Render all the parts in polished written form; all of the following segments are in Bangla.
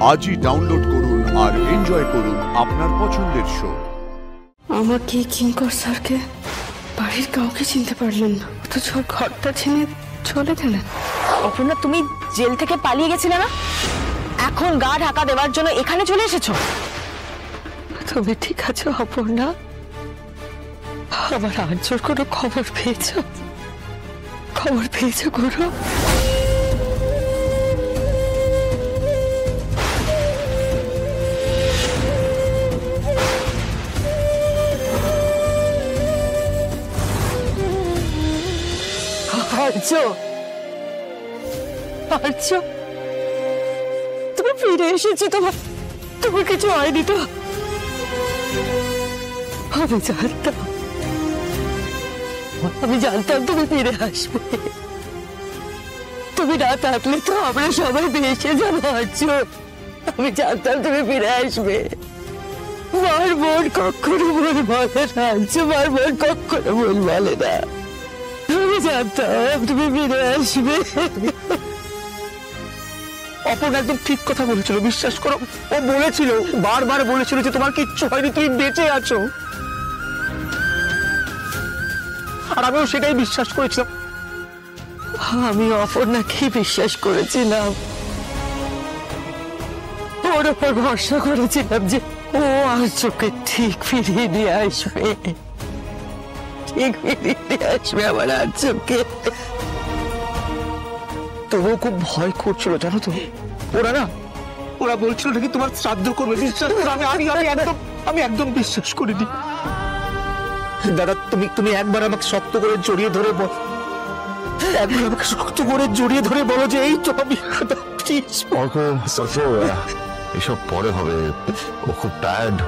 আজই ডাউনলোড করুন আর এনজয় করুন আপনার পছন্দের শো। আমাকে কিঙ্কর স্যারকে বাড়ির কাউকে চিনতে পারলেন না, অথচ ঘরটা ছেড়ে চলে গেলেন। অপর্ণা, তুমি জেল থেকে পালিয়ে গেছিলে না, এখন গা ঢাকা দেওয়ার জন্য এখানে চলে এসেছো? তুমি ঠিক আছো অপর্ণা? আমার আর্যর কোনো খবর পেয়েছো? খবর পেয়েছো গুরু? আর্য, আর্য, তুমি ফিরে এসেছো। তোমার কিছু হয়নি তো? আমি জানতাম তুমি ফিরে আসবে। তুমি না থাকলে তো আমরা সবাই ভেসে যাবো আর্য। আমি জানতাম তুমি ফিরে আসবে। মার মন কখনো ভুল বলে না আর্য, মার মন কখনো ভুল বলে না। আমি জানতাম তুমি ফিরে আসবে। অপর্ণা একদম ঠিক কথা বলেছিল, বিশ্বাস করো। ও বলেছিল, বারবার বলেছিল যে তোমার কিচ্ছু হয়নি, তুমি বেঁচে আছো। আর আমিও সেটাই বিশ্বাস করেছিলাম। আমি অপর্ণাকে বিশ্বাস করেছিলাম, ওর উপর ভরসা করেছিলাম যে ও আর্যকে ঠিক ফিরিয়ে নিয়ে আসবে, ঠিক ফিরিয়ে নিয়ে আসবে আমার আর্যকে। তবুও খুব ভয় করছিল, জানো তো। ওরা বলছিল নাকি তোমার শ্রাদ্ধ করবে। বিশ্বাস করো, আমি একদম বিশ্বাস করিনি। দাদা, তুমি একবার আমাকে শক্ত করে জড়িয়ে ধরে বলো, একবার আমাকে শক্ত করে জড়িয়ে ধরে বলো যে এই তো আমি। এসব পরে হবে। ও খুব টায়ার্ড,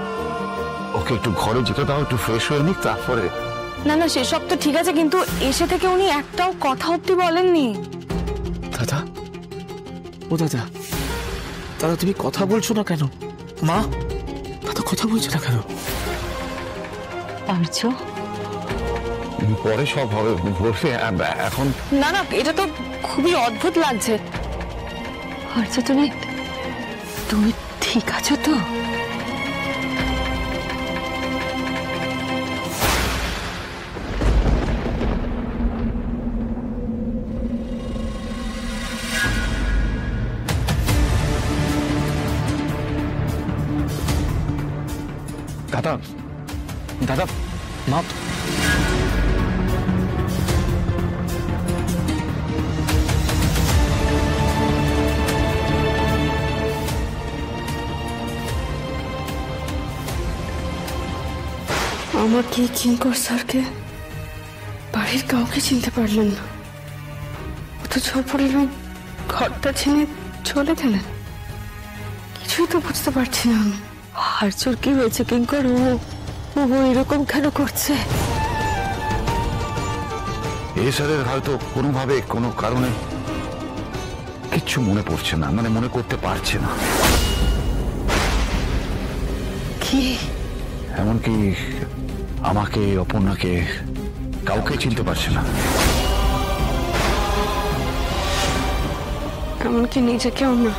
ওকে একটু ঘরে যেতে দাও, একটু ফ্রেশ হয়ে নিক, তারপরে। না না, সেসব তো ঠিক আছে, কিন্তু এসে থেকে উনি একটাও কথা অব্দি বলেননি। দাদা, ও দাদা, দাদা তুমি কথা বলছো না কেন? মা, দাদা কথা বলছো না কেন? আর্য, পরে সব হবে, বসে এখন। না না, এটা তো খুবই অদ্ভুত লাগছে। আর্য তুমি তুমি ঠিক আছো তো? দাদা, দাদা, মা, আমাকে কিঙ্কর স্যারকে বাড়ির কাউকে চিনতে পারলেন না, অথচ পড়লেন ঘরটা ছেড়ে চলে গেলেন। কিছুই তো বুঝতে পারছি না আমি। আর্যর কি হয়েছে কিঙ্কর? ও এরকম কেন করছে? এ স্যারের হয়তো কোনোভাবে কোনো কারণে কিচ্ছু মনে পড়ছে না, মানে মনে করতে পারছে না। কি? এমনকি আমাকে, অপর্ণাকে, কাউকে চিনতে পারছে না। এমনকি নিজেকেও না।